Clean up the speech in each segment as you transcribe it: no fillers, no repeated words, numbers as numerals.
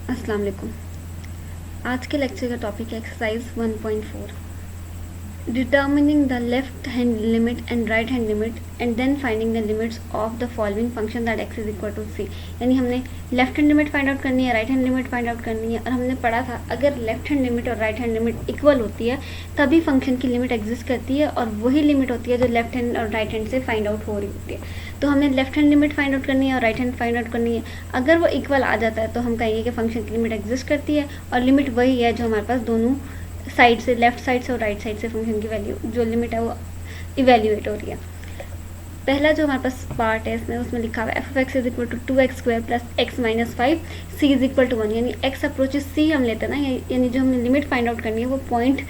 अस्सलाम वालेकुम। आज के लेक्चर का टॉपिक है exercise 1.4, determining the left hand limit and right hand limit and then finding the limits of the following function that X is equal to C. यानी हमने left hand limit find out करनी है, right hand limit find out करनी है। और हमने पढ़ा था अगर लेफ्ट हैंड लिमिट और राइट हैंड लिमिट इक्वल होती है तभी फंक्शन की लिमिट एग्जिस्ट करती है, और वही लिमिट होती है जो लेफ्ट हैंड और राइट हैंड से फाइंड आउट हो रही होती है। तो हमने left hand limit find out करनी है और राइट हैंड फाइंड आउट करनी है। अगर वो इक्वल आ जाता है तो हम कहेंगे कि फंक्शन की लिमिट एग्जिस्ट करती है, और लिमिट वही है जो हमारे पास दोनों साइड से, लेफ्ट साइड से और राइट साइड से फंक्शन की वैल्यू जो लिमिट है वो इवेल्यूएट हो रही है। पहला जो हमारे पास पार्ट है इसमें, उसमें लिखा हुआ है F of X is equal to 2x square plus X minus 5 C is equal to 1। यानी एक्स अप्रोचेस सी हम लेते हैं ना, यानी जो हमें लिमिट फाइंड आउट करनी है वो पॉइंट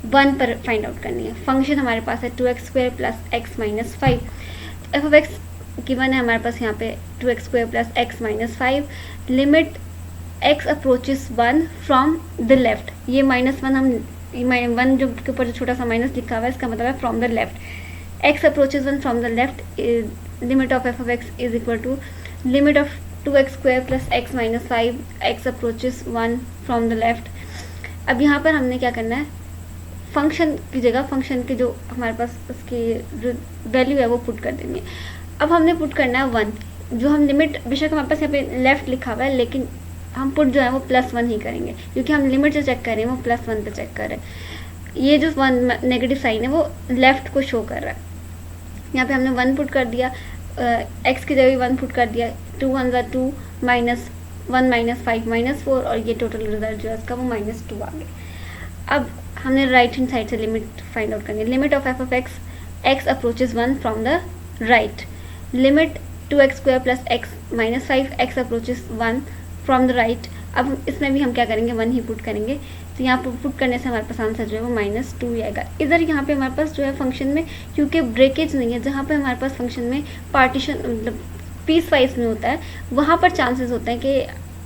1 पर फाइंड आउट करनी है। फंक्शन हमारे पास है 2x square plus X minus 5। F of x given है हमारे पास यहाँ पे 2x square plus X minus 5। Limit x approaches 1 from the left. ये -1 हम 1 जो के ऊपर जो छोटा सा माइनस लिखा हुआ है इसका मतलब है from the left. x approaches 1 from the left, limit of f of x is equal to limit of 2x square plus x minus 5 x approaches 1 from the left. अब यहाँ पर हमने क्या करना है, फंक्शन की जगह फंक्शन की जो हमारे पास उसकी वैल्यू है वो पुट कर देनी है। अब हमने पुट करना है 1, जो हम लिमिट बेशक हमारे पास यहाँ पे लेफ्ट लिखा हुआ है लेकिन हम पुट जो है वो +1 ही करेंगे, क्योंकि हम लिमिट जो चेक कर रहे हैं वो +1 पे चेक कर रहे हैं। ये जो 1 नेगेटिव साइन है वो लेफ्ट को शो कर रहा है। यहाँ पे हमने 1 पुट कर दिया, x की जगह 1 पुट कर दिया, 2 1 ज़ा 2 -1 -5 -4, और ये टोटल रिजल्ट जो है उसका वो -2 आ गया। अब हमने राइट हैंड साइड से लिमिट फाइंड आउट करनी है। Limit of f of x, x approaches 1 from the right. Limit 2x square plus x minus 5 x approaches 1 from the right. अब इसमें भी हम क्या करेंगे, 1 ही पुट करेंगे। तो यहाँ पर पुट करने से हमारे पास आंसर जो है वो -2 आएगा। इधर यहाँ पे हमारे पास जो है फंक्शन में क्योंकि ब्रेकेज नहीं है, जहाँ पे हमारे पास फंक्शन में पार्टीशन मतलब पीस वाइज में होता है, वहाँ पर चांसेस होते हैं कि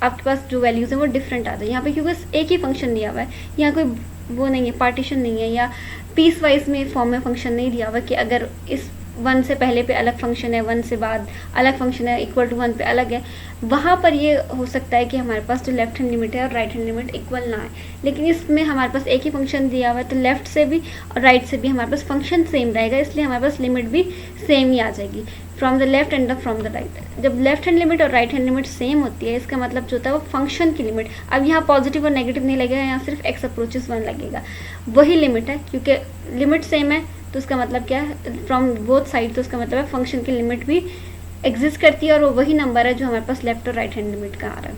आपके पास जो वैल्यूज़ हैं वो डिफरेंट आ जाए। यहाँ पे क्योंकि एक ही फंक्शन दिया हुआ है, यहाँ कोई वो नहीं है, पार्टीशन नहीं है, या पीस वाइज में फॉर्म में फंक्शन नहीं दिया हुआ कि अगर इस 1 से पहले पे अलग फंक्शन है, 1 से बाद अलग फंक्शन है, इक्वल टू 1 पे अलग है। वहाँ पर ये हो सकता है कि हमारे पास जो लेफ्ट हैंड लिमिट है और राइट हैंड लिमिट इक्वल ना आए, लेकिन इसमें हमारे पास एक ही फंक्शन दिया हुआ है तो लेफ्ट से भी और राइट से भी हमारे पास फंक्शन सेम रहेगा, इसलिए हमारे पास लिमिट भी सेम ही आ जाएगी from the left and from the right. जब लेफ्ट हैंड लिमिट और राइट हैंड लिमिट सेम होती है इसका मतलब जो होता है वो फंक्शन की लिमिट। अब यहाँ पॉजिटिव और नेगेटिव नहीं लगेगा, यहाँ सिर्फ x अप्रोचेस 1 लगेगा, वही लिमिट है। क्योंकि लिमिट सेम है तो उसका मतलब क्या है, फ्रॉम बोथ साइड, तो उसका मतलब है फंक्शन की लिमिट भी एग्जिस्ट करती है, और वो वही नंबर है जो हमारे पास लेफ्ट और राइट हैंड लिमिट का आ रहा है।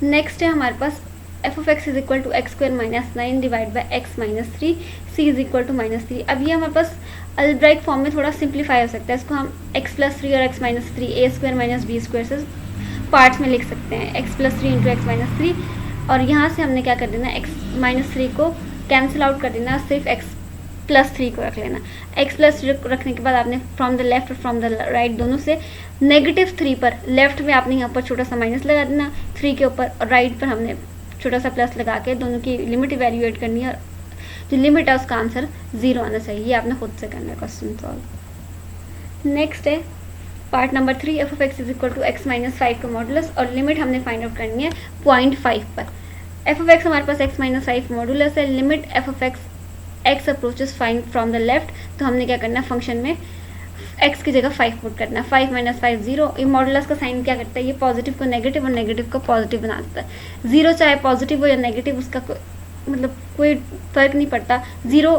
नेक्स्ट है हमारे पास F of X is equal to X square minus 9 divide by X minus 3 C is equal to -3। अब ये हमारे पास अल्ब्राइट फॉर्म में थोड़ा सिंप्लीफाई हो सकता है। इसको हम x प्लस 3 और x माइनस 3 ए स्क्वायर माइनस बी स्क्वायर से पार्ट्स में लिख सकते हैं, x plus 3 into x minus 3। और यहाँ से हमने क्या कर देना, x माइनस 3 को कैंसिल आउट कर देना, सिर्फ x प्लस 3 को रख लेना। x प्लस 3 रखने के बाद आपने फ्रॉम द लेफ्ट और फ्रॉम द राइट दोनों से -3 पर लेफ्ट में आपने यहाँ पर छोटा सा माइनस लगा देना 3 के ऊपर, और राइट पर हमने छोटा सा प्लस लगा के दोनों की लिमिट इवेल्यूएट करनी है, और जो लिमिट है उसका आंसर 0 आना चाहिए। ये आपने खुद से करना है क्वेश्चन सॉल्व। नेक्स्ट है part number 3, F of X is equal to X minus 5 का मॉडुलस, और लिमिट हमने फाइंड आउट करनी है 0.5 पर। एफ ऑफ एक्स हमारे पास एक्स माइनस 5 मॉडुलस है। Limit F of x x approaches find from the left, तो हमने क्या करना है, फंक्शन में x की जगह 5 पुट करना है। 5 - 5 0। ये मॉडुलस का साइन क्या करता है, ये पॉजिटिव को नेगेटिव और नेगेटिव को पॉजिटिव बना देता है। 0 चाहे पॉजिटिव हो या नेगेटिव, उसका मतलब कोई फर्क नहीं पड़ता। 0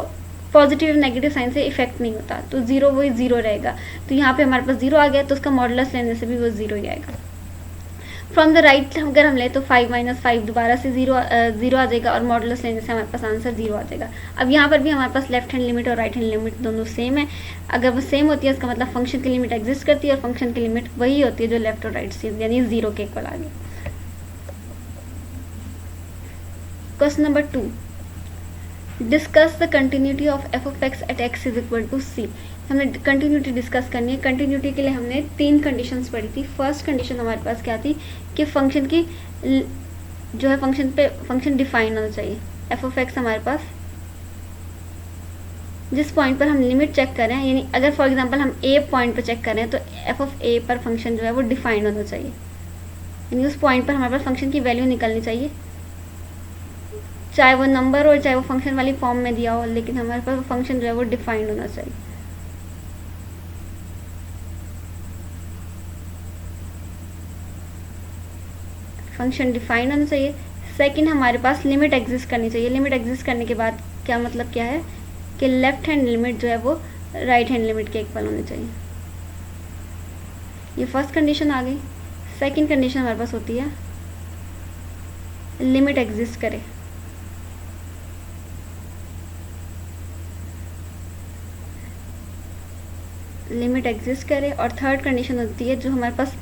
पॉजिटिव और नेगेटिव साइन से इफेक्ट नहीं होता, तो 0 वही 0 रहेगा। तो यहाँ पे हमारे पास 0 आ गया, तो उसका मॉडुलस लेने से भी वो 0 ही आएगा। फ्रॉम द राइट अगर हम ले तो 5 - 5 दोबारा से 0 आ जाएगा, और मॉडुलस लेने से हमारे पास आंसर 0 आ जाएगा। अब यहाँ पर भी हमारे पास लेफ्ट हैंड लिमिट और राइट हैंड लिमिट दोनों सेम है। अगर वो सेम होती है इसका मतलब फंक्शन की लिमिट एग्जिस्ट करती है, और फंक्शन की लिमिट वही होती है जो लेफ्ट और राइट से, यानी 0 के इक्वल आ गया। Question number 2, discuss the continuity of F of X at X is equal to C. हमने कंटिन्यूटी डिस्कस करनी है। कंटिन्यूटी के लिए हमने 3 कंडीशंस पढ़ी थी। फर्स्ट कंडीशन हमारे पास क्या थी कि फंक्शन की जो है फंक्शन डिफाइन होना चाहिए। एफ ऑफ एक्स हमारे पास जिस पॉइंट पर हम लिमिट चेक कर रहे हैं, यानी अगर फॉर एग्जांपल हम ए पॉइंट पर चेक कर रहे हैं तो एफ ऑफ ए पर फंक्शन जो है वो डिफाइंड होना चाहिए। यानी उस पॉइंट पर हमारे पास फंक्शन की वैल्यू निकलनी चाहिए, चाहे वो नंबर हो चाहे वो फंक्शन वाली फॉर्म में दिया हो, लेकिन हमारे पास फंक्शन जो है वो डिफाइंड होना चाहिए। फंक्शन डिफाइंड होना चाहिए। सेकंड, हमारे पास लिमिट एग्जिस्ट करनी चाहिए। लिमिट एग्जिस्ट करने के बाद क्या मतलब क्या है कि लेफ्ट हैंड लिमिट जो है वो राइट हैंड लिमिट के इक्वल होनी चाहिए। ये फर्स्ट कंडीशन आ गई। सेकंड कंडीशन हमारे पास होती है लिमिट एग्जिस्ट करे। लिमिट एग्जिस्ट करे। और थर्ड कंडीशन होती है जो हमारे पास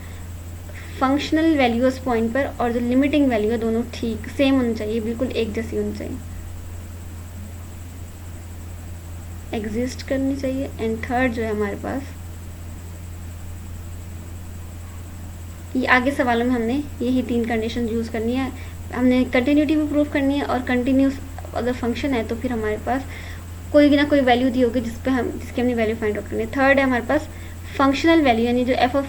फंक्शनल वैल्यू उस पॉइंट पर और जो लिमिटिंग वैल्यू है दोनों ठीक सेम होनी चाहिए, बिल्कुल एक जैसी होनी चाहिए, एग्जिस्ट करनी चाहिए। एंड थर्ड जो है हमारे पास, ये आगे सवालों में हमने यही 3 कंडीशन यूज़ करनी है। हमने कंटिन्यूटी भी प्रूव करनी है, और कंटिन्यूस अगर फंक्शन है तो फिर हमारे पास कोई ना कोई वैल्यू दी होगी जिसकी हमने वैल्यू फाइंड आउट करनी है। थर्ड है हमारे पास फंक्शनल वैल्यू, यानी जो एफ ऑफ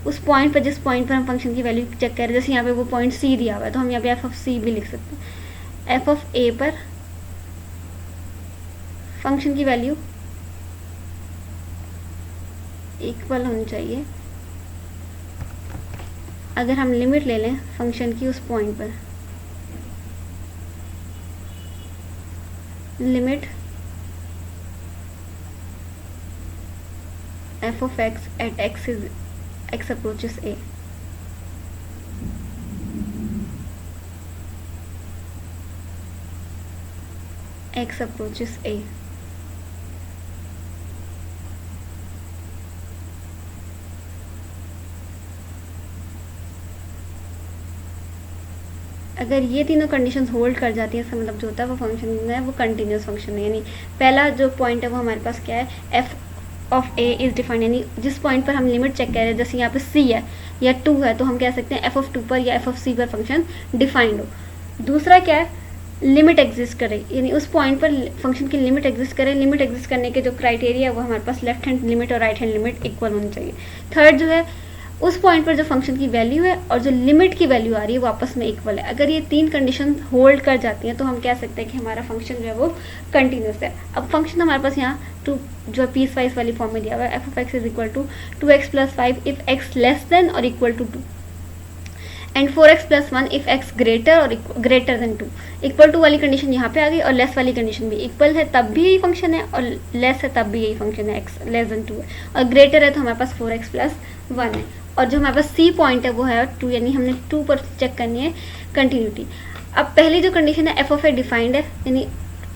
उस पॉइंट पर, जिस पॉइंट पर हम फंक्शन की वैल्यू चेक कर रहे हैं, जैसे यहाँ पे वो पॉइंट सी दिया हुआ है तो हम यहाँ पे एफ ऑफ सी भी लिख सकते हैं। एफ ऑफ ए पर फंक्शन की वैल्यू इक्वल होनी चाहिए अगर हम लिमिट ले लें फंक्शन की उस पॉइंट पर। Limit F of X at x approaches a, x approaches a। अगर ये तीनों कंडीशंस होल्ड कर जाती है, इसका मतलब जो होता है वो फंक्शन है वो कंटिन्यूस फंक्शन है। यानी पहला जो पॉइंट है वो हमारे पास क्या है, F of A is defined, यानी जिस पॉइंट पर हम लिमिट चेक कर रहे हैं, जैसे यहाँ पे सी है या 2 है तो हम कह सकते हैं एफ ऑफ 2 पर या एफ ऑफ सी पर फंक्शन डिफाइंड हो। दूसरा क्या है, लिमिट एग्जिस्ट करे, यानी उस पॉइंट पर फंक्शन की लिमिट एग्जिस्ट करे। लिमिट एग्जिस्ट करने के जो क्राइटेरिया है वो हमारे पास लेफ्ट हैंड लिमिट और राइट हैंड लिमिट इक्वल होनी चाहिए। थर्ड जो है, उस पॉइंट पर जो फंक्शन की वैल्यू है और जो लिमिट की वैल्यू आ रही है वो आपस में इक्वल है। अगर ये 3 कंडीशन होल्ड कर जाती हैं तो हम कह सकते हैं कि हमारा फंक्शन जो है वो कंटिन्यूस है। अब फंक्शन हमारे पास यहाँ टू जो है पीस वाइज वाली फॉर्म में दिया हुआ है, F of X is equal to 2x + 5 if x less than और equal to 2 and 4x + 1 if x greater और ग्रेटर देन 2। इक्वल टू वाली कंडीशन यहाँ पे आ गई और लेस वाली कंडीशन भी। इक्वल है तब भी यही फंक्शन है और लेस है तब भी यही फंक्शन है, x लेस देन 2 है, और ग्रेटर है तो हमारे पास 4x + 1 है। और जो हमारे पास सी पॉइंट है वो है 2, यानी हमने 2 पर चेक करनी है कंटिन्यूटी। अब पहली जो कंडीशन है एफ ऑफ ए डिफाइंड है, यानी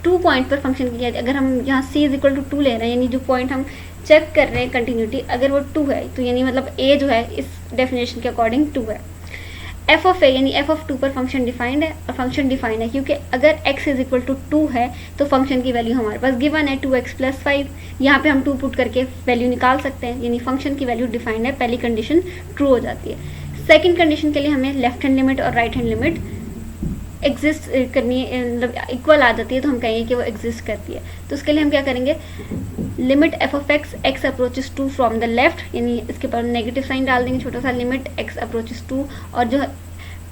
2 पॉइंट पर फंक्शन किया है। अगर हम यहाँ सी इज इक्वल टू 2 ले रहे हैं, यानी जो पॉइंट हम चेक कर रहे हैं कंटिन्यूटी अगर वो 2 है तो यानी मतलब ए जो है इस डेफिनेशन के अकॉर्डिंग 2 है। एफ ऑफ ए यानी एफ ऑफ 2 पर फंक्शन डिफाइंड है, और फंक्शन डिफाइंड है क्योंकि अगर x इज इक्वल टू 2 है तो फंक्शन की वैल्यू हमारे पास गिवन है 2x + 5। यहाँ पे हम 2 पुट करके वैल्यू निकाल सकते हैं, यानी फंक्शन की वैल्यू डिफाइंड है। पहली कंडीशन ट्रू हो जाती है। सेकंड कंडीशन के लिए हमें लेफ्ट हैंड लिमिट और राइट हैंड लिमिट एग्जिस्ट करनी मतलब इक्वल आ जाती है तो हम कहेंगे कि वो एग्जिस्ट करती है। तो उसके लिए हम क्या करेंगे, limit F of x approaches 2 from the left, यानी इसके ऊपर नेगेटिव साइन डाल देंगे छोटा सा, लिमिट x अप्रोचेस 2, और जो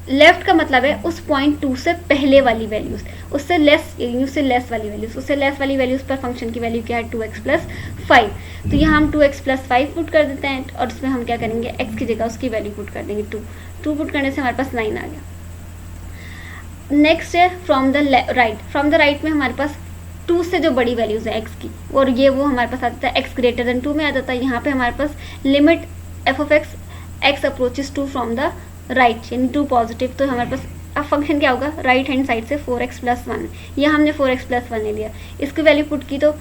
लेफ्ट का मतलब है उस पॉइंट 2 से पहले वाली वैल्यूज, उससे लेस यानी उससे लेस वाली वैल्यूज, उससे लेस वाली वैल्यूज पर फंक्शन की वैल्यू क्या है 2x + 5। तो यहाँ हम 2x + 5 पुट कर देते हैं और उसमें हम क्या करेंगे x की जगह उसकी वैल्यू पुट कर देंगे 2 पुट करने से हमारे पास 9 आ गया। नेक्स्ट है from the right. From the right में हमारे पास 2 से जो बड़ी वैल्यूज है x की, और ये वो हमारे पास आता है x ग्रेटर देन 2 में आ जाता है। यहाँ पे हमारे पास limit F of x approaches 2 from the right, यानी 2 पॉजिटिव, तो हमारे पास अब फंक्शन क्या होगा, राइट हैंड साइड से 4x + 1, यहाँ हमने 4x + 1 ले लिया, इसकी वैल्यू पुट की तो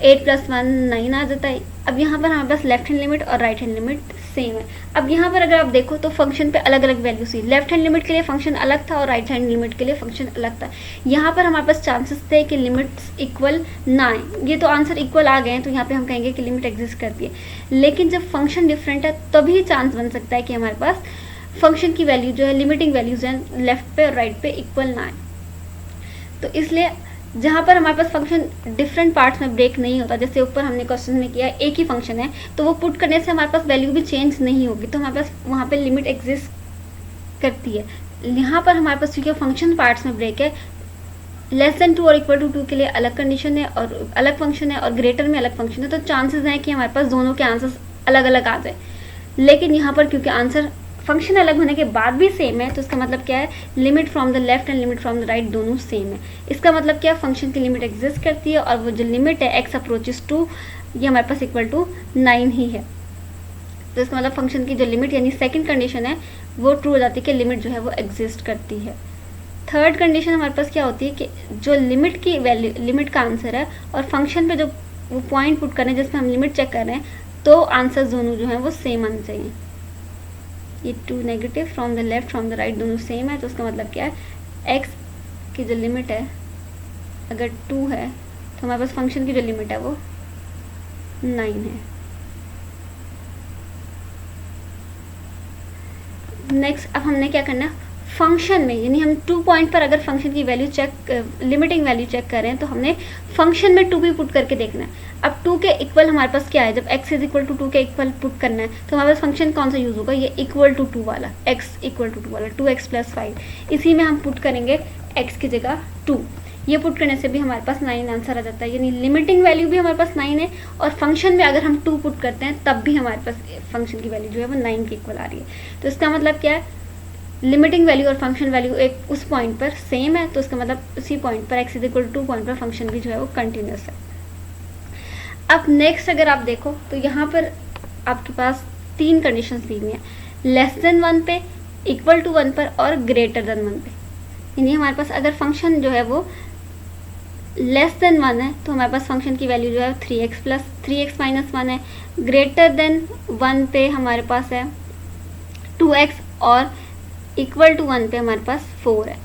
8 + 1 9 आ जाता है। अब यहाँ पर हमारे पास लेफ्ट हैंड लिमिट और राइट हैंड लिमिट सेम है। अब यहाँ पर अगर आप देखो तो फंक्शन पे अलग अलग वैल्यू थी, लेफ्ट हैंड लिमिट के लिए फंक्शन अलग था और राइट हैंड लिमिट के लिए फंक्शन अलग था। यहाँ पर हमारे पास चांसेस थे कि लिमिट्स इक्वल ना आए, ये तो आंसर इक्वल आ गए हैं तो यहाँ पे हम कहेंगे कि लिमिट एग्जिस्ट करती है। लेकिन जब फंक्शन डिफरेंट है तभी चांस बन सकता है कि हमारे पास फंक्शन की वैल्यू जो है लिमिटिंग वैल्यूज हैं लेफ्ट पे और राइट पे इक्वल ना आए। तो इसलिए जहाँ पर हमारे पास फंक्शन डिफरेंट पार्ट्स में ब्रेक नहीं होता, जैसे ऊपर हमने क्वेश्चन में किया एक ही फंक्शन है तो वो पुट करने से हमारे पास वैल्यू भी चेंज नहीं होगी, तो हमारे पास वहाँ पे लिमिट एग्जिस्ट करती है। यहाँ पर हमारे पास क्योंकि फंक्शन पार्ट्स में ब्रेक है, लेस देन 2 और इक्वल टू 2 के लिए अलग कंडीशन है और अलग फंक्शन है, और ग्रेटर में अलग फंक्शन है, तो चांसेस हैं कि हमारे पास दोनों के आंसर्स अलग अलग आ जाए। लेकिन यहाँ पर क्योंकि आंसर फंक्शन अलग होने के बाद भी सेम है, तो इसका मतलब क्या है, limit from the left and limit from the right दोनों सेम है। इसका मतलब क्या, फंक्शन की लिमिट एग्जिस्ट करती है और वो जो लिमिट है x अप्रोचेस टू, ये हमारे पास इक्वल टू 9 ही है। तो इसका मतलब फंक्शन की जो लिमिट यानी सेकंड कंडीशन है वो ट्रू हो जाती है कि लिमिट जो है वो एग्जिस्ट करती है। थर्ड कंडीशन हमारे पास क्या होती है कि जो लिमिट की वैल्यू, लिमिट का आंसर है और फंक्शन पे जो वो पॉइंट पुट कर रहे हैं जिसमें हम लिमिट चेक कर रहे हैं, तो आंसर दोनों जो है वो सेम आने चाहिए। ये 2 negative from the left from the right दोनों सेम है, तो उसका मतलब क्या है, x की जो लिमिट है अगर 2 है तो हमारे पास फंक्शन की जो लिमिट है वो 9 है। नेक्स्ट अब हमने क्या करना है, फंक्शन में, यानी हम 2 पॉइंट पर अगर फंक्शन की value check, limiting value check करें तो हमने फंक्शन में 2 भी पुट करके देखना है। अब 2 के इक्वल हमारे पास क्या है, जब x इज इक्वल टू 2 के इक्वल पुट करना है तो हमारे पास फंक्शन कौन सा यूज़ होगा, ये इक्वल टू 2 वाला, x इक्वल टू 2 वाला, 2x प्लस 5, इसी में हम पुट करेंगे x की जगह 2। ये पुट करने से भी हमारे पास 9 आंसर आ जाता है, यानी लिमिटिंग वैल्यू भी हमारे पास 9 है और फंक्शन में अगर हम 2 पुट करते हैं तब भी हमारे पास फंक्शन की वैल्यू जो है वो 9 के इक्वल आ रही है। तो इसका मतलब क्या है, लिमिटिंग वैल्यू और फंक्शन वैल्यू एक उस पॉइंट पर सेम है, तो इसका मतलब उसी पॉइंट पर x is equal to 2 point पर फंक्शन भी जो है वो कंटिन्यूस है। अब नेक्स्ट अगर आप देखो तो यहाँ पर आपके पास 3 कंडीशंस दी हुई हैं, लेस देन 1 पे, इक्वल टू 1 पर और ग्रेटर देन 1 पे। यानी हमारे पास अगर फंक्शन जो है वो लेस देन 1 है तो हमारे पास फंक्शन की वैल्यू जो है 3x माइनस 1 है, ग्रेटर देन 1 पे हमारे पास है 2x और इक्वल टू 1 पे हमारे पास 4 है।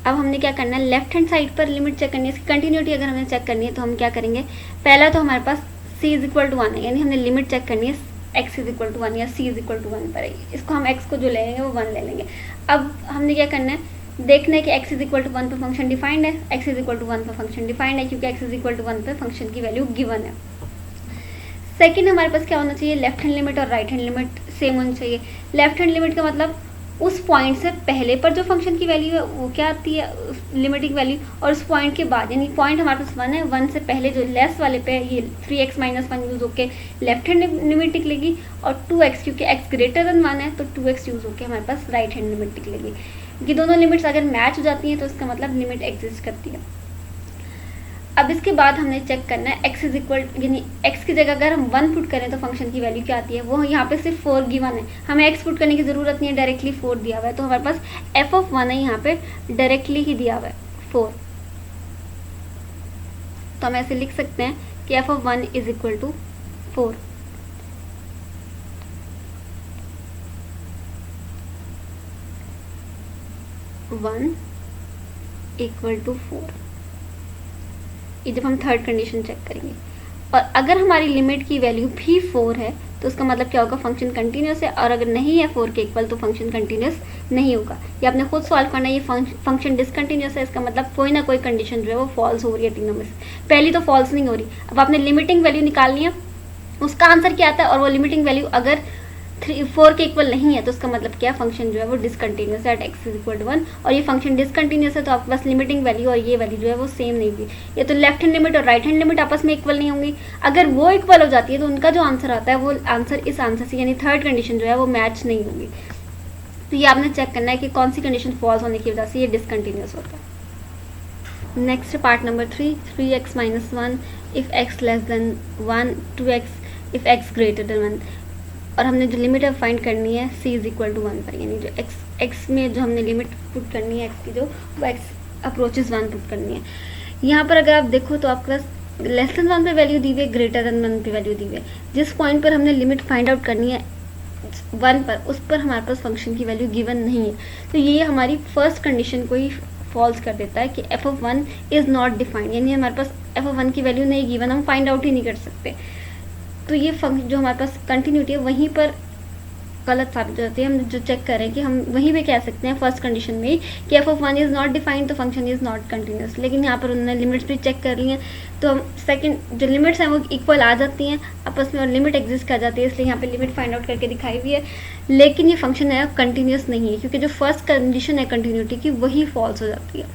अब हमने क्या करना है, लेफ्ट हैंड साइड पर लिमिट चेक करनी है, इसकी कंटिन्यूटी अगर हमें चेक करनी है तो हम क्या करेंगे, पहला तो हमारे पास c इज इक्वल टू 1 है, यानी हमने लिमिट चेक करनी है x इज इक्वल टू 1 या c इज इक्वल टू 1 पर, इसको हम x को जो लेंगे वो 1 ले लेंगे। अब हमने क्या करना है, देखना है कि x इज इक्वल टू 1 पर फंक्शन डिफाइंड है, x इज इक्वल टू 1 पर फंक्शन डिफाइंड है क्योंकि x इज इक्वल टू 1 पर फंक्शन की वैल्यू गिवन है। सेकेंड हमारे पास क्या होना चाहिए, लेफ्ट हैंड लिमिट और राइट हैंड लिमिट सेम होनी चाहिए। लेफ्ट हैंड लिमिट का मतलब उस पॉइंट से पहले पर जो फंक्शन की वैल्यू है वो क्या आती है, लिमिटिंग वैल्यू, और उस पॉइंट के बाद, यानी पॉइंट हमारे पास 1 है, 1 से पहले जो लेस वाले पे ये 3x माइनस 1 यूज़ होकर लेफ्ट हैंड लिमिट निकलेगी, और 2x क्योंकि x ग्रेटर देन 1 है तो 2x यूज़ होकर हमारे पास राइट हैंड लिमिट निकलेगी। ये दोनों लिमिट्स अगर मैच हो जाती हैं तो इसका मतलब लिमिट एग्जिस्ट करती है। अब इसके बाद हमने चेक करना है x इज इक्वल, यानी x की जगह अगर हम 1 पुट करें तो फंक्शन की वैल्यू क्या आती है, वो यहाँ पे सिर्फ 4 गिवन है, हमें x पुट करने की ज़रूरत नहीं है, डायरेक्टली 4 दिया हुआ है, तो हमारे पास f ऑफ 1 है, यहाँ पे डायरेक्टली ही दिया हुआ है 4। तो हम ऐसे लिख सकते हैं कि f of 1 is equal to 4। One equal to 4, ये जब हम थर्ड कंडीशन चेक करेंगे। और अगर हमारी लिमिट की वैल्यू भी 4 है तो उसका मतलब क्या होगा, फंक्शन कंटिन्यूस है, और अगर नहीं है 4 के इक्वल तो फंक्शन कंटिन्यूस नहीं होगा। ये आपने खुद सॉल्व करना है, ये फंक्शन डिसकंटिन्यूस है, इसका मतलब कोई ना कोई कंडीशन जो है वो फॉल्स हो रही है तीनों में से। पहली तो फॉल्स नहीं हो रही। अब आपने लिमिटिंग वैल्यू निकालनी है, उसका आंसर क्या आता है, और वो लिमिटिंग वैल्यू अगर 4 के इक्वल नहीं है तो उसका मतलब क्या, फंक्शन जो है वो डिसकंटिन्यूस है at x is equal to 1, और ये फंक्शन डिसकंटिन्यूस है तो आपके पास लिमिटिंग वैल्यू और ये वैल्यू जो है वो सेम नहीं होगी। ये तो लेफ्ट हैंड लिमिट और राइट हैंड लिमिट आपस में इक्वल नहीं होंगी। अगर वो इक्वल हो जाती है तो उनका जो आंसर आता है वो आंसर इस आंसर से, यानी थर्ड कंडीशन जो है वो मैच नहीं होगी। तो ये आपने चेक करना है कि कौन सी कंडीशन फॉल्स होने की वजह से ये डिसकंटिन्यूस होता है। Next part number 3, 3x minus 1 if x less then 1, 2x if x greater than 1, और हमने जो लिमिट अब फाइंड करनी है c इज इक्वल टू 1 पर, यानी जो x में जो हमने लिमिट पुट करनी है x की, जो वो x अप्रोचेस 1 पुट करनी है। यहाँ पर अगर आप देखो तो आपके पास लेस देन 1 पे वैल्यू दी हुई है, ग्रेटर देन 1 पे वैल्यू दी हुई है। जिस पॉइंट पर हमने लिमिट फाइंड आउट करनी है 1 पर, उस पर हमारे पास फंक्शन की वैल्यू गिवन नहीं है, तो ये हमारी फर्स्ट कंडीशन को ही फॉल्स कर देता है कि f of 1 is not defined, यानी हमारे पास f ऑफ 1 की वैल्यू नहीं गिवन, हम फाइंड आउट ही नहीं कर सकते। तो ये फंक्शन जो हमारे पास कंटिन्यूटी है वहीं पर गलत साबित हो जाती है। हम जो चेक करें कि हम वहीं पे कह सकते हैं फर्स्ट कंडीशन में ही कि F of one is not defined तो फंक्शन इज़ नॉट कंटिन्यूस, लेकिन यहाँ पर उन्होंने लिमिट्स भी चेक कर ली हैं तो हम सेकंड जो लिमिट्स हैं वो इक्वल आ जाती हैं आपस में और लिमिट एग्जिस्ट कर जाती है, इसलिए यहाँ पे लिमिट फाइंड आउट करके दिखाई हुई है। लेकिन ये फंक्शन है कंटिन्यूस नहीं है क्योंकि जो फर्स्ट कंडीशन है कंटिन्यूटी की वही फॉल्स हो जाती है।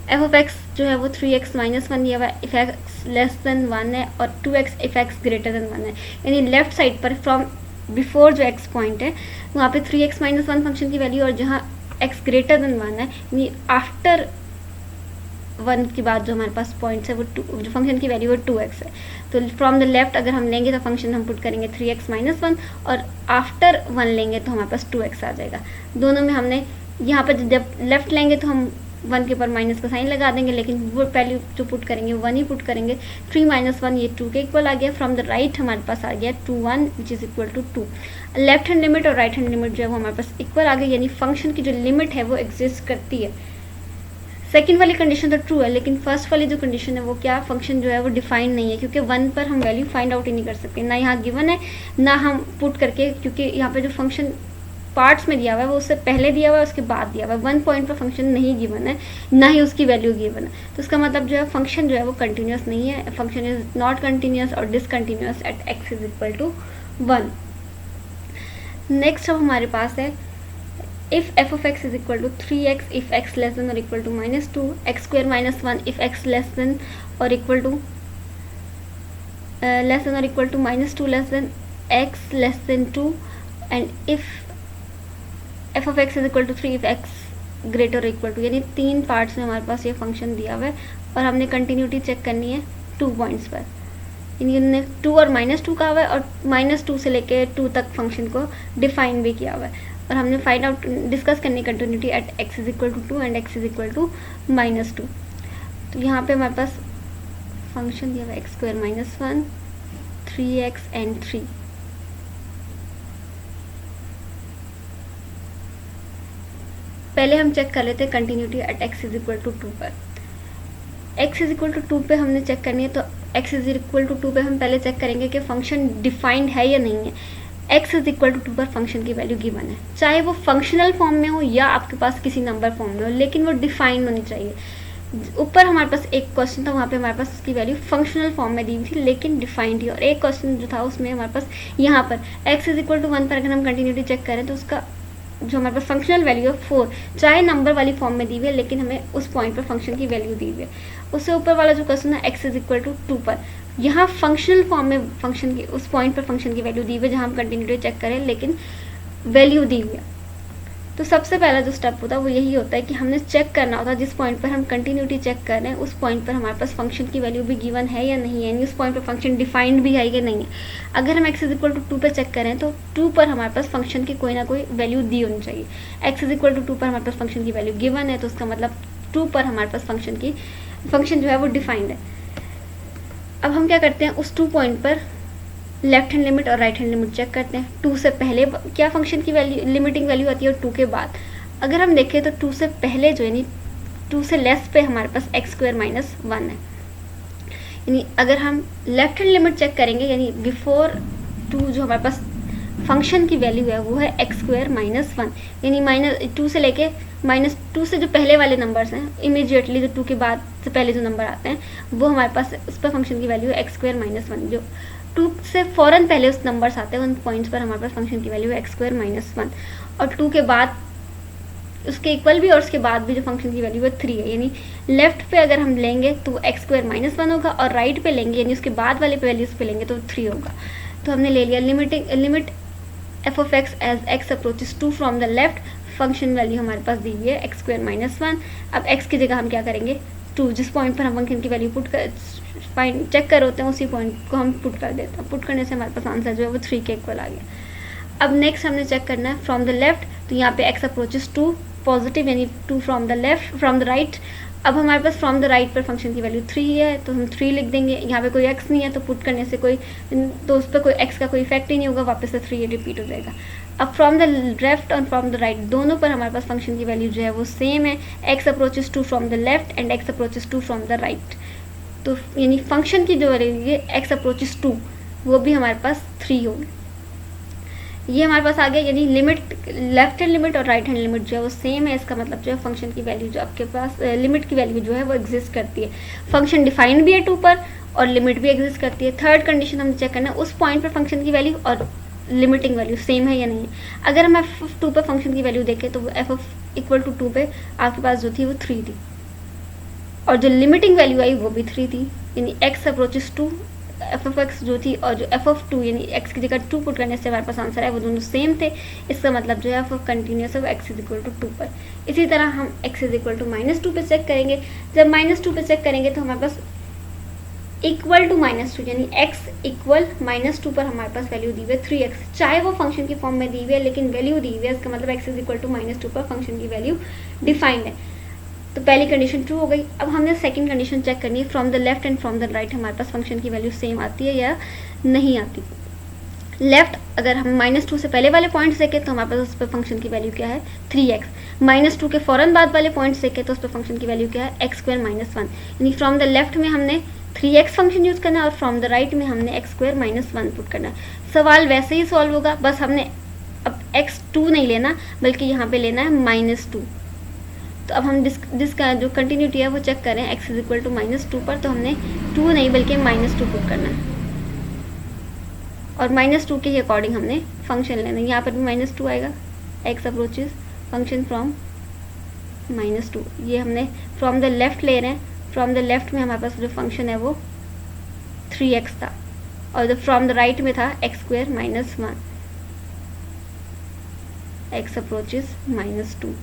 एफ ऑफ एक्स जो है वो 3x माइनस वन दिया हुआ है इफ एक्स लेस देन 1 है और 2x if x greater than 1 है, यानी लेफ्ट साइड पर फ्रॉम बिफोर जो x पॉइंट है वहाँ पे 3x माइनस वन फंक्शन की वैल्यू और जहाँ x ग्रेटर देन 1 है यानी आफ्टर 1 के बाद जो हमारे पास पॉइंट्स है वो जो फंक्शन की वैल्यू वो 2x है। तो फ्रॉम द लेफ्ट अगर हम लेंगे तो फंक्शन हम पुट करेंगे 3x माइनस वन और आफ्टर 1 लेंगे तो हमारे पास 2x आ जाएगा। दोनों में हमने यहाँ पर जब लेफ्ट लेंगे तो हम 1 के ऊपर माइनस का साइन लगा देंगे, लेकिन वो वैल्यू जो पुट करेंगे 1 ही पुट करेंगे। 3 माइनस 1 ये 2 के इक्वल आ गया। फ्रॉम द राइट हमारे पास आ गया 2 1 which is equal to 2। Left hand limit और राइट हैंड लिमिट जो है वो हमारे पास इक्वल आ गई, यानी फंक्शन की जो लिमिट है वो एग्जिस्ट करती है। सेकंड वाली कंडीशन तो ट्रू है, लेकिन फर्स्ट वाली जो कंडीशन है वो क्या, फंक्शन जो है वो डिफाइंड नहीं है क्योंकि 1 पर हम वैल्यू फाइंड आउट ही नहीं कर सकते, ना यहाँ गिवन है ना हम पुट करके, क्योंकि यहाँ पे जो फंक्शन पार्ट्स में दिया हुआ है वो उससे पहले दिया हुआ है उसके बाद दिया हुआ है। 1 पॉइंट पर फंक्शन नहीं गिवन है ना ही उसकी वैल्यू गिवन है, तो इसका मतलब जो है फंक्शन जो है वो कंटिन्यूस नहीं है। फंक्शन इज नॉट कंटिन्यूस और discontinuous at x is equal to 1। Next अब हमारे पास है if f of x is equal to 3x if x less than or equal to minus 2, x square minus 1 if x less than or equal to minus 2 less than x less than 2, and if f of x is equal to 3 if x greater or equal to, यानी 3 parts में हमारे पास ये function दिया हुआ है और हमने continuity check करनी है 2 पॉइंट्स पर, यानी हमने 2 और -2 कहा हुआ है और -2 से लेके 2 तक फंक्शन को डिफाइन भी किया हुआ है और हमने फाइंड आउट डिस्कस करनी continuity at x is equal to 2 and x is equal to -2। तो यहाँ पे हमारे पास फंक्शन दिया हुआ है x square minus 1 3x and 3। पहले हम चेक कर लेते हैं continuity at x is equal to 2 पर। x इज इक्वल टू 2 पे हमने चेक करनी है, तो x इज इक्वल टू 2 पे हम पहले चेक करेंगे कि फंक्शन डिफाइंड है या नहीं है। x इज इक्वल टू 2 पर फंक्शन की वैल्यू गिवन है, चाहे वो फंक्शनल फॉर्म में हो या आपके पास किसी नंबर फॉर्म में हो, लेकिन वो डिफाइंड होनी चाहिए। ऊपर हमारे पास एक क्वेश्चन था, वहाँ पे हमारे पास उसकी वैल्यू फंक्शनल फॉर्म में दी हुई थी लेकिन डिफाइंड थी, और एक क्वेश्चन जो था उसमें हमारे पास यहाँ पर x इज इक्वल टू 1 पर अगर हम कंटिन्यूटी चेक करें तो उसका जो हमारे पास फंक्शनल वैल्यू है 4, चाहे नंबर वाली फॉर्म में दी हुई है लेकिन हमें उस पॉइंट पर फंक्शन की वैल्यू दी हुई है। उससे ऊपर वाला जो क्वेश्चन है x इज इक्वल टू 2 पर, यहाँ फंक्शनल फॉर्म में फंक्शन की उस पॉइंट पर फंक्शन की वैल्यू दी हुई है जहाँ हम कंटिन्यूटी चेक करें लेकिन वैल्यू दी हुई है। तो सबसे पहला जो स्टेप होता है वो यही होता है कि हमने चेक करना होता है जिस पॉइंट पर हम कंटिन्यूटी चेक कर रहे हैं उस पॉइंट पर हमारे पास फंक्शन की वैल्यू भी गिवन है या नहीं है, यानी उस पॉइंट पर फंक्शन डिफाइंड भी है या नहीं है। अगर हम x इज इक्वल टू 2 पर चेक करें तो 2 पर हमारे पास फंक्शन की कोई ना कोई वैल्यू दी होनी चाहिए। x इज इक्वल टू 2 पर हमारे पास फंक्शन की वैल्यू गिवन है, तो उसका मतलब 2 पर हमारे पास फंक्शन जो है वो डिफाइंड है। अब हम क्या करते हैं, उस 2 पॉइंट पर लेफ्ट हैंड लिमिट और राइट हैंड लिमिट चेक करते हैं। 2 से पहले क्या फंक्शन की वैल्यू लिमिटिंग वैल्यू आती है और 2 के बाद। अगर हम देखें तो 2 से पहले जो यानी 2 से लेस पे हमारे पास x स्क्वायर माइनस 1 है, यानी अगर हम लेफ्ट हैंड लिमिट चेक करेंगे यानी बिफोर 2 जो हमारे पास फंक्शन की वैल्यू है वो है x स्क्वायर माइनस 1, यानी -2 से लेके -2 से जो पहले वाले नंबर्स हैं इमीडिएटली जो 2 के बाद से पहले जो नंबर आते हैं वो हमारे पास उस पर फंक्शन की वैल्यू है x स्क्वायर माइनस 1। जो 2 से फ़ौरन पहले उस नंबर्स आते हैं उन पॉइंट्स पर हमारे पास फंक्शन की वैल्यू है x स्क्वायर माइनस 1, और 2 के बाद उसके इक्वल भी और उसके बाद भी जो फंक्शन की वैल्यू है 3 है। यानी लेफ्ट पे अगर हम लेंगे तो x स्क्वायर माइनस 1 होगा और राइट पे लेंगे यानी उसके बाद वाले पे वैल्यूज़ पे लेंगे तो 3 होगा। तो हमने ले लिया limit f of x as x approaches 2 from the left, function value हमारे पास दी हुई है x स्क्वायर माइनस 1। अब x की जगह हम क्या करेंगे 2, जिस पॉइंट पर हम फंक्शन की वैल्यू चेक कर होते हैं उसी पॉइंट को हम पुट कर देते हैं। पुट करने से हमारे पास आंसर जो है वो 3 के इक्वल आ गया। अब नेक्स्ट हमने चेक करना है फ्रॉम द लेफ्ट, तो यहाँ पे x अप्रोचेस 2 पॉजिटिव यानी 2 फ्रॉम द राइट। अब हमारे पास फ्रॉम द राइट पर फंक्शन की वैल्यू 3 है तो हम 3 लिख देंगे। यहाँ पे कोई x नहीं है तो पुट करने से तो उस पर कोई x का कोई इफेक्ट ही नहीं होगा, वापस से 3 रिपीट हो जाएगा। अब फ्रॉम द लेफ्ट और फ्रॉम द राइट दोनों पर हमारे पास फंक्शन की वैल्यू जो है वो सेम है, x approaches 2 from the left and x approaches 2 from the right. तो यानी फंक्शन की जो वैल्यू है x अप्रोचेस 2 वो भी हमारे पास 3 होगी। ये हमारे पास आ गया, यानी लिमिट, लेफ्ट हैंड लिमिट और राइट हैंड लिमिट जो है वो सेम है। इसका मतलब जो है फंक्शन की वैल्यू जो आपके पास, लिमिट की वैल्यू जो है वो एग्जिस्ट करती है। फंक्शन डिफाइंड भी है 2 पर और लिमिट भी एग्जिस्ट करती है। थर्ड कंडीशन हमें चेक करना है उस पॉइंट पर फंक्शन की वैल्यू और लिमिटिंग वैल्यू सेम है या नहीं है। अगर हम f(2) पर फंक्शन की वैल्यू देखें तो f(2) पे आपके पास जो थी वो 3 थी और जो लिमिटिंग वैल्यू आई वो भी 3 थी, यानी x अप्रोचेस 2, f(x) जो थी और जो f(2) यानी x की जगह 2 पुट करने से हमारे पास आंसर है वो दोनों सेम थे। इसका मतलब जो है f कंटिन्यूस है x = 2 पर। इसी तरह हम x = -2 पे चेक करेंगे। जब -2 पे चेक करेंगे तो हमारे पास इक्वल टू -2 यानी x इक्वल -2 पर हमारे पास वैल्यू दी हुई है 3x, चाहे वो फंक्शन की फॉर्म में दी हुई है लेकिन वैल्यू दी हुई है। इसका मतलब x = -2 पर फंक्शन की वैल्यू डिफाइंड है। तो पहली कंडीशन ट्रू हो गई। अब हमने सेकंड कंडीशन चेक करनी है, from the left and from the right हमारे पास फंक्शन की वैल्यू सेम आती है या नहीं आती। लेफ्ट अगर हम -2 से पहले वाले पॉइंट्स देखें तो हमारे पास उस पर फंक्शन की वैल्यू क्या है 3x। -2 के फ़ौरन बाद वाले पॉइंट्स देखें तो उस पर फंक्शन की वैल्यू क्या है x² - 1, यानी फ्रॉम द लेफ्ट में हमने 3x फंक्शन यूज़ करना है और फ्रॉम द राइट में हमने x² - 1 पुट करना है। सवाल वैसे ही सॉल्व होगा, बस हमने अब x2 नहीं लेना बल्कि यहाँ पे लेना है -2। तो अब हम जिसका जो कंटिन्यूटी है वो चेक करें x = -2 पर, तो हमने 2 नहीं बल्कि -2 पुट करना है और -2 के ही अकॉर्डिंग हमने फंक्शन लेना है। यहाँ पर भी -2 आएगा, x अप्रोचेस फंक्शन फ्रॉम -2। ये हमने फ्रॉम द लेफ्ट ले रहे हैं, फ्रॉम द लेफ्ट में हमारे पास जो फंक्शन है वो 3x था और जो फ्रॉम द राइट में था x² - 1, x अप्रोचेस -2।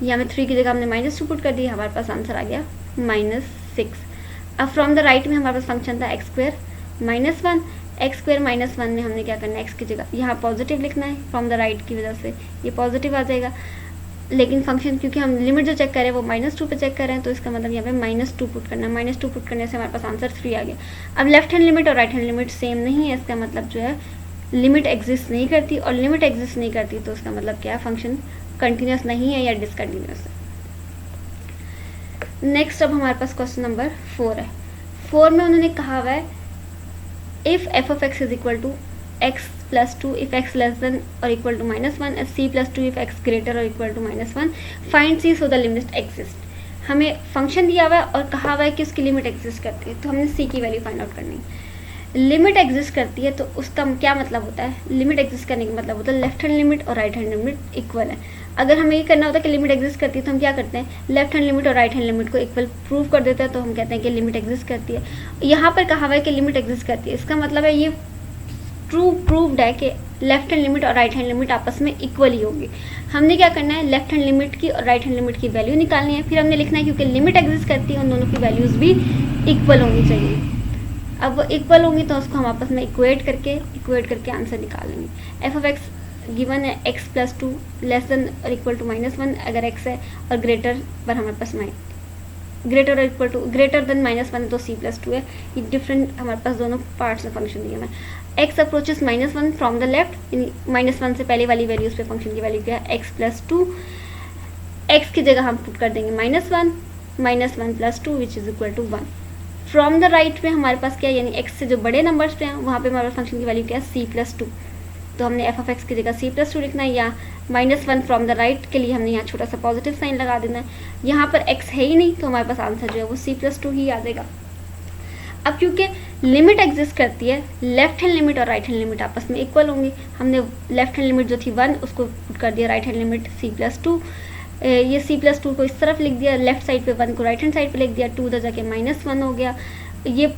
यहाँ में 3 की जगह हमने -2 पुट कर दिया, हमारे पास आंसर आ गया -6। अब फ्रॉम द राइट में हमारे पास फंक्शन था x² - 1, x² - 1 में हमने क्या करना है, x की जगह यहाँ पॉजिटिव लिखना है, फ्रॉम द राइट की वजह से ये पॉजिटिव आ जाएगा। लेकिन फंक्शन क्योंकि हम लिमिट जो चेक कर रहे हैं वो -2 पे चेक कर रहे हैं तो इसका मतलब यहाँ पे -2 पुट करना है। -2 पुट करने से हमारे पास आंसर 3 आ गया। अब लेफ्ट हैंड लिमिट और राइट हैंड लिमिट सेम नहीं है, इसका मतलब जो है लिमिट एग्जिस्ट नहीं करती और लिमिट एग्जिस्ट नहीं करती तो उसका मतलब क्या है, फंक्शन कंटिन्यूस नहीं है या डिसकंटिन्यूस है। नेक्स्ट अब हमारे पास क्वेश्चन नंबर 4 है। 4 में उन्होंने कहा हुआ है if f(x) = x + 2 if x less than or equal to -1 and c + 2 if x greater or equal to -1 find c so the limit exist। हमें फंक्शन दिया हुआ है और कहा हुआ है कि उसकी लिमिट एग्जिस्ट करती है, तो हमने c की वैल्यू फाइंड आउट करनी है। लिमिट एग्जिस्ट करती है तो उसका क्या मतलब होता है, लिमिट एग्जिस्ट करने का मतलब होता है लेफ्ट हैंड लिमिट और राइट हैंड लिमिट इक्वल है। अगर हमें ये करना होता है कि लिमिट एग्जिस्ट करती है तो हम क्या करते हैं, लेफ्ट हैंड लिमिट और राइट हैंड लिमिट को इक्वल प्रूव कर देते हैं, तो हम कहते हैं कि लिमिट एग्जिस्ट करती है। यहाँ पर कहा हुआ है कि लिमिट एग्जिस्ट करती है, इसका मतलब है ये ट्रू प्रूव्ड है कि लेफ्ट हैंड लिमिट और राइट हैंड लिमिट आपस में इक्वल ही होगी। हमने क्या करना है, लेफ्ट हैंड लिमिट की और राइट हैंड लिमिट की वैल्यू निकालनी है, फिर हमने लिखना है क्योंकि लिमिट एग्जिस्ट करती है उन दोनों की वैल्यूज़ भी इक्वल होनी चाहिए। अब वो इक्वल होंगी तो उसको हम आपस में इक्वेट करके आंसर निकाल लेंगे। f(x) गिवन है x + 2 लेस देन और इक्वल टू -1 अगर x है और ग्रेटर पर हमारे पास ग्रेटर देन -1 है तो c + 2 है। ये डिफरेंट हमारे पास दोनों पार्ट्स में फंक्शन दिए हुए हैं। x approaches -1 from the left, -1 से पहले वाली वैल्यूज़ पे फंक्शन की वैल्यू क्या है x + 2, x की जगह हम पुट कर देंगे -1 + 2 which is equal to 1। From the right में हमारे पास क्या है, यानी x से जो बड़े नंबर्स पे हैं वहाँ पे हमारे फंक्शन की वैल्यू क्या है c + 2, तो हमने f(x) की जगह c + 2 लिखना है, या -1 फ्रॉम द राइट के लिए हमने यहाँ छोटा सा पॉजिटिव साइन लगा देना है। यहाँ पर x है ही नहीं तो हमारे पास आंसर जो है वो c + 2 ही आ जाएगा। अब क्योंकि लिमिट एग्जिस्ट करती है, लेफ्ट हैंड लिमिट और राइट हैंड लिमिट आपस में इक्वल होंगी, हमने लेफ्ट हैंड लिमिट जो थी 1 उसको पुट कर दिया, राइट हैंड लिमिट c + 2, ये c + 2 को इस तरफ लिख दिया, लेफ्ट साइड पे 1 को राइट हैंड साइड पे लिख दिया, 2 उधर जाके -1 हो गया, ये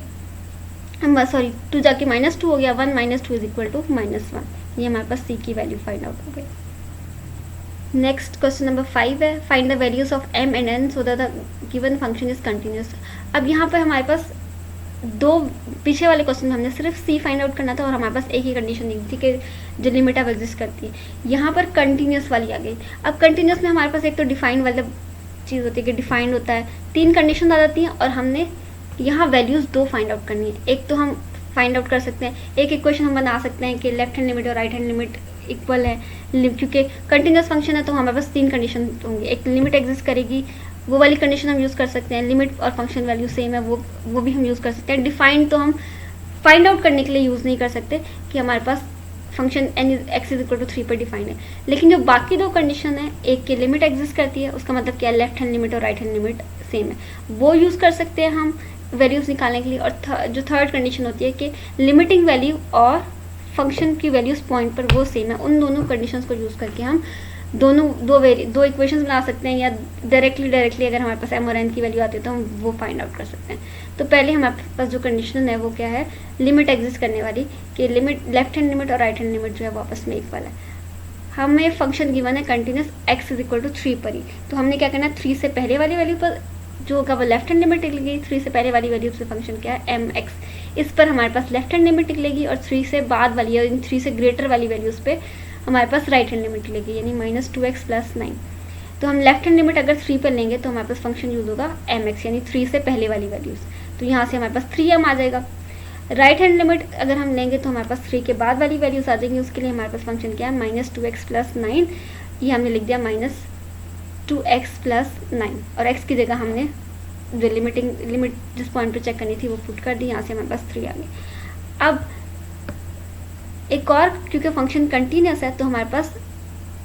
सॉरी 2 जाके -2 हो गया, 1 - 2 इज इक्वल टू -1। ये हमारे पास c की वैल्यू फाइंड आउट हो गई। नेक्स्ट क्वेश्चन नंबर 5 है, find the values of m and n so that the given function is continuous. अब यहाँ पर हमारे पास दो पीछे वाले क्वेश्चन में हमने सिर्फ c फाइंड आउट करना था और हमारे पास एक ही कंडीशन दी थी कि जो लिमिट अब एग्जिस्ट करती है। यहाँ पर कंटिन्यूस वाली आ गई। अब कंटिन्यूस में हमारे पास एक तो डिफाइंड वाला चीज़ होती है कि डिफाइंड होता है, 3 कंडीशन आ जाती हैं और हमने यहाँ वैल्यूज़ 2 फाइंड आउट करनी है। एक तो हम फाइंड आउट कर सकते हैं, एक इक्वेशन हम बना सकते हैं कि लेफ्ट हैंड लिमिट और राइट हैंड लिमिट इक्वल है, क्योंकि कंटिन्यूस फंक्शन है तो हमारे पास 3 कंडीशन होंगी। एक लिमिट एग्जिस्ट करेगी वो वाली कंडीशन हम यूज़ कर सकते हैं। लिमिट और फंक्शन वैल्यू सेम है, वो भी हम यूज़ कर सकते हैं। डिफाइन तो हम फाइंड आउट करने के लिए यूज़ नहीं कर सकते कि हमारे पास function x is equal to 3 पर डिफाइंड है। लेकिन जो बाकी दो कंडीशन है, एक की लिमिट एग्जिस्ट करती है, उसका मतलब क्या है, लेफ्ट हैंड लिमिट और राइट हैंड लिमिट सेम है, वो यूज़ कर सकते हैं हम वैल्यूज़ निकालने के लिए। और जो थर्ड कंडीशन होती है कि लिमिटिंग वैल्यू और फंक्शन की वैल्यूज पॉइंट पर वो सेम है, उन दोनों कंडीशंस को यूज़ करके हम दो इक्वेशंस बना सकते हैं, या डायरेक्टली अगर हमारे पास m और n की वैल्यू आती है तो हम वो फाइंड आउट कर सकते हैं। तो पहले हमारे पास जो कंडीशन है वो क्या है, लिमिट एग्जिस्ट करने वाली, कि लिमिट लेफ्ट हैंड लिमिट और राइट हैंड लिमिट जो है वो आपस में इक्वल है। हमें फंक्शन गिवन है continuous x is equal to 3 पर ही, तो हमने क्या करना है, 3 से पहले वाली वैल्यू पर जो होगा वो लेफ्ट हैंड लिमिट निकलेगी, 3 से पहले वाली वैल्यू से फंक्शन क्या है mx, इस पर हमारे पास लेफ्ट हैंड लिमिट निकलेगी, और 3 से बाद वाली या 3 से ग्रेटर वाली वैल्यूज़ पे हमारे पास राइट हैंड लिमिट निकलेगी, यानी -2x + 9। तो हम लेफ्ट हैंड लिमिट अगर 3 पर लेंगे तो हमारे पास फंक्शन यूज़ होगा mx, यानी 3 से पहले वाली वैल्यूज़, तो यहाँ से हमारे पास 3m आ जाएगा। राइट हैंड लिमिट अगर हम लेंगे तो हमारे पास 3 के बाद वाली वैल्यूज़ आ जाएंगी, उसके लिए हमारे पास फंक्शन क्या है, -2x + 9, ये हमने लिख दिया -2x + 9, और x की जगह हमने जो लिमिट जिस पॉइंट पर चेक करनी थी वो पुट कर दी, यहाँ से हमारे पास 3 आ गई। अब एक और, क्योंकि फंक्शन कंटिन्यूस है तो हमारे पास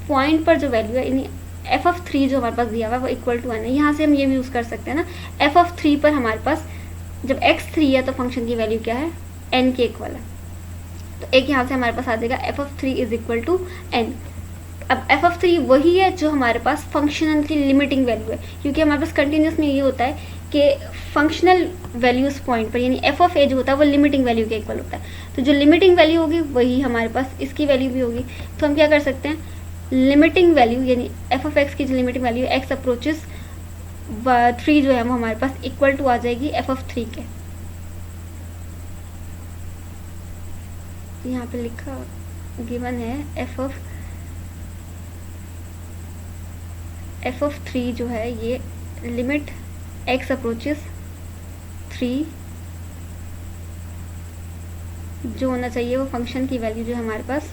पॉइंट पर जो वैल्यू है, यानी f(3) जो हमारे पास दिया हुआ है वो इक्वल टू 1 है। यहाँ से हम ये भी यूज़ कर सकते हैं ना, f(3) पर हमारे पास जब x 3 है तो फंक्शन की वैल्यू क्या है, n के इक्वल है, तो एक यहाँ से हमारे पास आ जाएगा f(3) is equal to n। अब f(3) वही है जो हमारे पास फंक्शनल की लिमिटिंग वैल्यू है, क्योंकि हमारे पास कंटिन्यूस में ये होता है कि फंक्शनल वैल्यूज पॉइंट पर, यानी f(a) जो होता है वो लिमिटिंग वैल्यू के इक्वल होता है, तो जो लिमिटिंग वैल्यू होगी वही हमारे पास इसकी वैल्यू भी होगी। तो हम क्या कर सकते हैं, लिमिटिंग वैल्यू यानी f(x) की जो लिमिटिंग वैल्यू x अप्रोचेस 3 जो है वो हमारे पास इक्वल टू आ जाएगी f(3) के। यहाँ पे लिखा गिवन है f(3) जो है ये लिमिट x अप्रोचेस 3 जो होना चाहिए वो फंक्शन की वैल्यू जो है हमारे पास,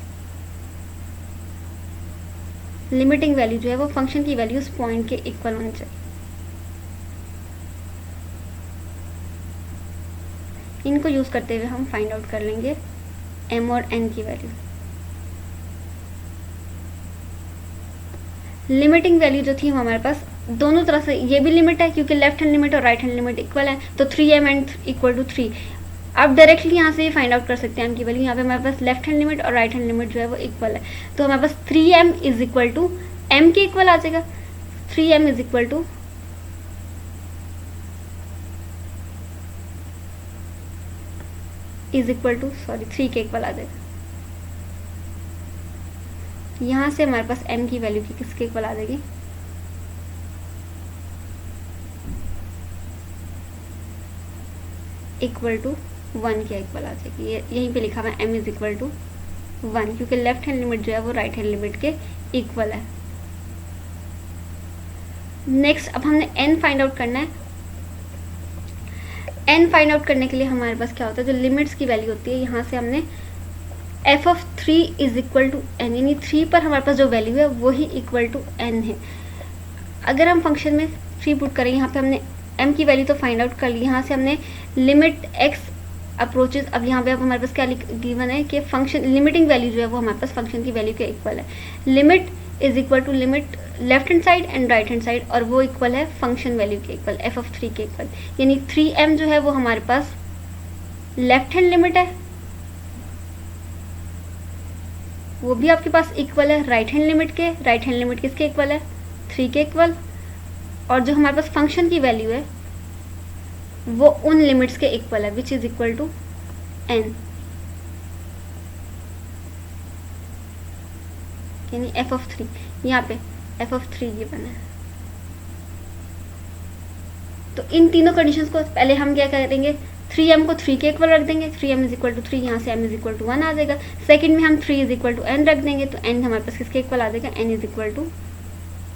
लिमिटिंग वैल्यू जो है वो फंक्शन की वैल्यू उस पॉइंट के इक्वल होनी चाहिए। इनको यूज करते हुए हम फाइंड आउट कर लेंगे m और n की वैल्यू। लिमिटिंग वैल्यू जो थी हमारे पास दोनों तरह से, ये भी लिमिट है क्योंकि लेफ्ट हैंड लिमिट और राइट हैंड लिमिट इक्वल है, तो 3m एंड इक्वल टू 3। आप डायरेक्टली यहाँ से फाइंड आउट कर सकते हैं m की वैल्यू। यहाँ पे हमारे पास लेफ्ट हैंड लिमिट और राइट हैंड लिमिट जो है वो इक्वल है, तो हमारे पास 3m is equal to m के इक्वल आ जाएगा। 3m is equal to sorry 3 के इक्वल आ जाएगा। यहाँ से हमारे पास m की वैल्यू की किसके इक्वल आ जाएगी, इक्वल टू 1 के इक्वल आ जाएगी। ये यहीं पे लिखा हुआ है m इज इक्वल टू 1, क्योंकि लेफ्ट हैंड लिमिट जो है वो राइट हैंड लिमिट के इक्वल है। नेक्स्ट अब हमने n फाइंड आउट करना है। n फाइंड आउट करने के लिए हमारे पास क्या होता है, जो लिमिट्स की वैल्यू होती है, यहाँ से हमने f(3) is equal to n, यानी 3 पर हमारे पास जो वैल्यू है वही इक्वल टू n है। अगर हम फंक्शन में 3 पुट करें, यहाँ पे हमने m की वैल्यू तो फाइंड आउट कर ली, यहाँ से हमने लिमिट x अप्रोचेस, अब यहाँ पे हमारे पास क्या गिवन है कि फंक्शन लिमिटिंग वैल्यू जो है वो हमारे पास फंक्शन की वैल्यू के इक्वल है। Limit is equal to limit left hand side and right hand side, और वो इक्वल है फंक्शन वैल्यू के इक्वल, f(3) के इक्वल, यानी 3m जो है वो हमारे पास लेफ्ट हैंड लिमिट है, वो भी आपके पास इक्वल है राइट हैंड लिमिट के। राइट हैंड लिमिट किसके इक्वल है, 3 के इक्वल, और जो हमारे पास फंक्शन की वैल्यू है वो उन लिमिट्स के इक्वल है, which is equal to n, यानी f(3), यहाँ पे f(3) ये बना है। तो इन तीनों कंडीशंस को पहले हम क्या करेंगे, 3m को 3 के इक्वल रख देंगे, 3m इज इक्वल टू 3, यहाँ से m इज इक्वल टू 1 आ जाएगा। सेकंड में हम 3 इज इक्वल टू n रख देंगे, तो n हमारे पास किसके इक्वल आ जाएगा, n इज इक्वल टू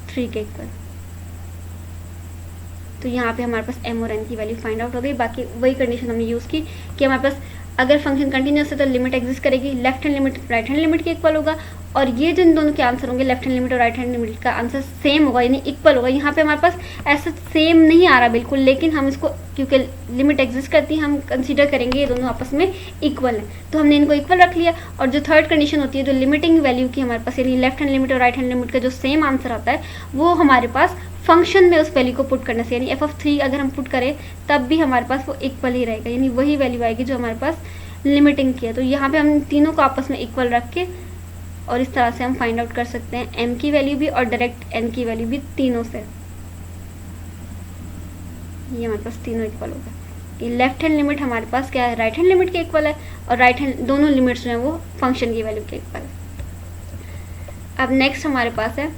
3 के इक्वल। तो यहाँ पे हमारे पास m और n की वैल्यू फाइंड आउट हो गई। बाकी वही कंडीशन हमने यूज़ की कि हमारे पास अगर फंक्शन कंटिन्यूस है तो लिमिट एग्जिस्ट करेगी, left hand limit right hand limit के इक्वल होगा, और ये जो इन दोनों के आंसर होंगे लेफ्ट हैंड लिमिट और राइट हैंड लिमिट का आंसर सेम होगा, यानी इक्वल होगा। यहाँ पे हमारे पास ऐसा सेम नहीं आ रहा बिल्कुल, लेकिन हम इसको क्योंकि लिमिट एग्जिस्ट करती है हम कंसीडर करेंगे ये दोनों आपस में इक्वल है, तो हमने इनको इक्वल रख लिया। और जो थर्ड कंडीशन होती है जो लिमिटिंग वैल्यू की हमारे पास, यानी लेफ्ट हैंड लिमिट और राइट हैंड लिमिट का जो सेम आंसर आता है वो हमारे पास फंक्शन में उस वैल्यू को पुट करने से, यानी f(3) अगर हम पुट करें तब भी हमारे पास वो इक्वल ही रहेगा, यानी वही वैल्यू आएगी जो हमारे पास लिमिटिंग की है। तो यहाँ पे हम तीनों को आपस में इक्वल रख के और इस तरह से हम फाइंड आउट कर सकते हैं m की वैल्यू भी और डायरेक्ट n की वैल्यू भी, तीनों से ये हमारे पास तीनों इक्वल हो गए। ये लेफ्ट हैंड लिमिट हमारे पास क्या है, राइट हैंड लिमिट के इक्वल है, और राइट हैंड दोनों लिमिट्स जो हैं वो फंक्शन की वैल्यू के इक्वल है। अब नेक्स्ट हमारे पास है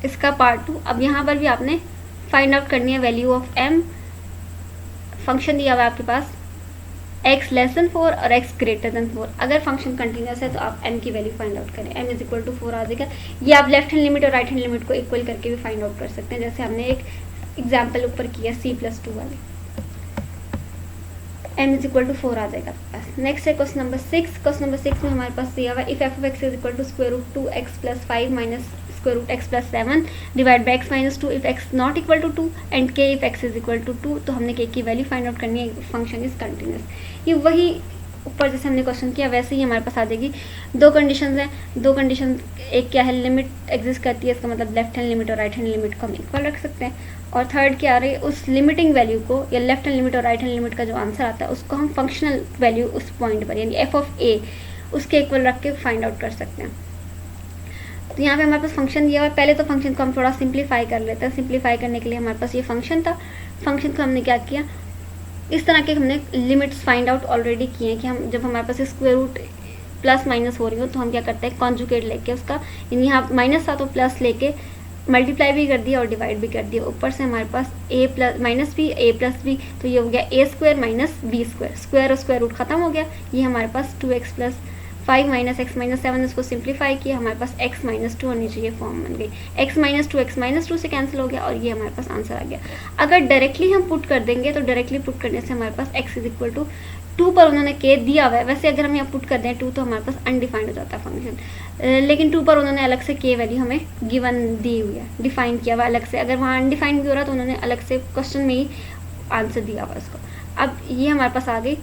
इसका पार्ट 2। अब यहाँ पर भी आपने फाइंड आउट करनी है वैल्यू ऑफ m। फंक्शन दिया हुआ है आपके पास x लेस देन 4 और x ग्रेटर देन 4। अगर फंक्शन कंटिन्यूस है तो आप m की वैल्यू फाइंड आउट करें, m इज इक्वल टू 4 आ जाएगा। ये आप लेफ्ट हैंड लिमिट और राइट हैंड लिमिट को इक्वल करके भी फाइंड आउट कर सकते हैं, जैसे हमने एक एग्जाम्पल ऊपर किया C+2 वाले, m इज इक्वल टू 4 आ जाएगा आपके पास। नेक्स्ट है क्वेश्चन नंबर 6। क्वेश्चन नंबर 6 में हमारे पास दिया हुआ if f(x) is equal to square root 2x plus 5 minus square root x plus 7 divide by x minus 2 if x not equal to 2 and k if x is equal to 2। तो हमने k की value find out करनी है, function is continuous. ये वही ऊपर जैसे हमने क्वेश्चन किया वैसे ही हमारे पास आ जाएगी। दो कंडीशंस हैं, दो कंडीशन, एक क्या है लिमिट एग्जिस्ट करती है, इसका मतलब लेफ्ट हैंड लिमिट और राइट हैंड लिमिट को हम इक्वल रख सकते हैं, और थर्ड क्या आ रही है उस लिमिटिंग वैल्यू को या लेफ्ट हैंड लिमिट और राइट हैंड लिमिट का जो आंसर आता है उसको हम फंक्शनल वैल्यू उस पॉइंट पर यानी f(a) उसके इक्वल रख के फाइंड आउट कर सकते हैं। तो यहाँ पे हमारे पास फंक्शन दिया हुआ है, पहले तो फंक्शन को हम थोड़ा सिंप्लीफाई कर लेते हैं। सिंप्लीफाई करने के लिए हमारे पास ये फंक्शन था, फंक्शन को हमने क्या किया, इस तरह के हमने लिमिट्स फाइंड आउट ऑलरेडी किए हैं कि हम जब हमारे पास स्क्वायर रूट प्लस माइनस हो रही हो तो हम क्या करते हैं कॉन्जुगेट लेके उसका, यानी यहाँ माइनस था तो प्लस लेके मल्टीप्लाई भी कर दिया और डिवाइड भी कर दिया। ऊपर से हमारे पास a plus minus B a plus B, तो ये हो गया a square minus B square, square और स्क्वायर रूट खत्म हो गया। ये हमारे पास 2x plus 5 minus X minus 7, इसको सिंप्लीफाई किया, हमारे पास x माइनस 2 और नीचे ये फॉर्म बन गई, x माइनस 2 से कैंसिल हो गया और ये हमारे पास आंसर आ गया। अगर डायरेक्टली हम पुट कर देंगे तो डायरेक्टली पुट करने से हमारे पास x इज इक्वल टू 2 पर उन्होंने k दिया हुआ है, वैसे अगर हम यहाँ पुट कर दें 2 तो हमारे पास अनडिफाइंड हो जाता है फंक्शन, लेकिन 2 पर उन्होंने अलग से k वैल्यू हमें गिवन दी हुई है, डिफाइन किया हुआ अलग से। अगर वहाँ अनडिफाइंड भी हो रहा तो उन्होंने अलग से क्वेश्चन में ही आंसर दिया हुआ उसको। अब ये हमारे पास आ गई,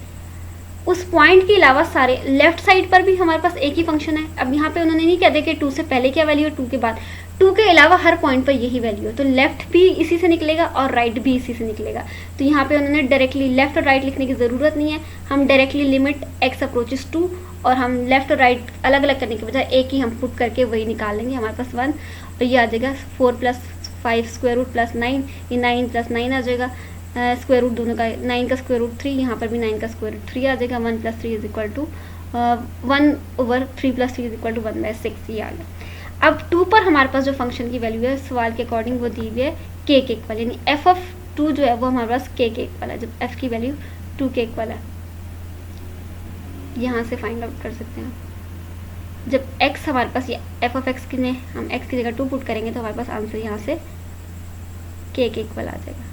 उस पॉइंट के अलावा सारे लेफ्ट साइड पर भी हमारे पास एक ही फंक्शन है। अब यहाँ पे उन्होंने नहीं कह दिया कि 2 से पहले क्या वैल्यू है 2 के बाद, 2 के अलावा हर पॉइंट पर यही वैल्यू है, तो लेफ्ट भी इसी से निकलेगा और राइट भी इसी से निकलेगा। तो यहाँ पे उन्होंने डायरेक्टली लेफ्ट और राइट लिखने की ज़रूरत नहीं है, हम डायरेक्टली लिमिट x अप्रोचेस 2 और हम लेफ्ट और राइट अलग अलग करने के बजाय एक ही हम पुट करके वही निकाल लेंगे, हमारे पास 1 और ये आ जाएगा 4 प्लस 5 स्क्वायर रूट प्लस 9, ये 9 प्लस 9 आ जाएगा, स्क्वायर रूट दोनों का 9 का स्क्वायर रूट 3, यहाँ पर भी 9 का स्क्वायर रूट 3 आ जाएगा, 1 plus 3 is equal to 1/3 plus 3 is equal to 1/6 ये आ गया। अब 2 पर हमारे पास जो फंक्शन की वैल्यू है सवाल के अकॉर्डिंग वो दी हुई है k के इक्वल, यानी f(2) जो है वो हमारे पास k के इक्वल है, जब f की वैल्यू 2 के इक्वल है, यहाँ से फाइंड आउट कर सकते हैं। जब x हमारे पास ये f(x) की ने हम x की जगह 2 पुट करेंगे तो हमारे पास आंसर यहाँ से k के इक्वल आ जाएगा।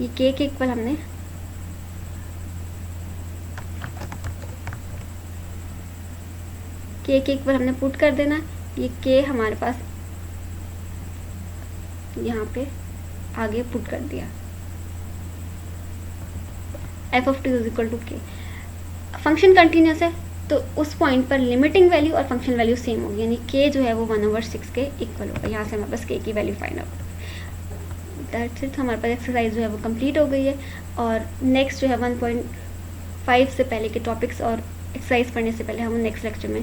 ये k के इक्वल हमने k के इक्वल हमने पुट कर देना, ये k हमारे पास यहाँ पे आगे पुट कर दिया, f(2) is equal to k। Function continuous है तो उस पॉइंट पर लिमिटिंग वैल्यू और फंक्शन वैल्यू सेम होगी, यानी k जो है वो 1/6 के इक्वल होगा। यहाँ से हमारे पास k की value find out. That's it, हमारे पास एक्सरसाइज जो है वो कंप्लीट हो गई है। और नेक्स्ट जो है 1.5 से पहले के टॉपिक्स और एक्सरसाइज पढ़ने से पहले हम नेक्स्ट लेक्चर में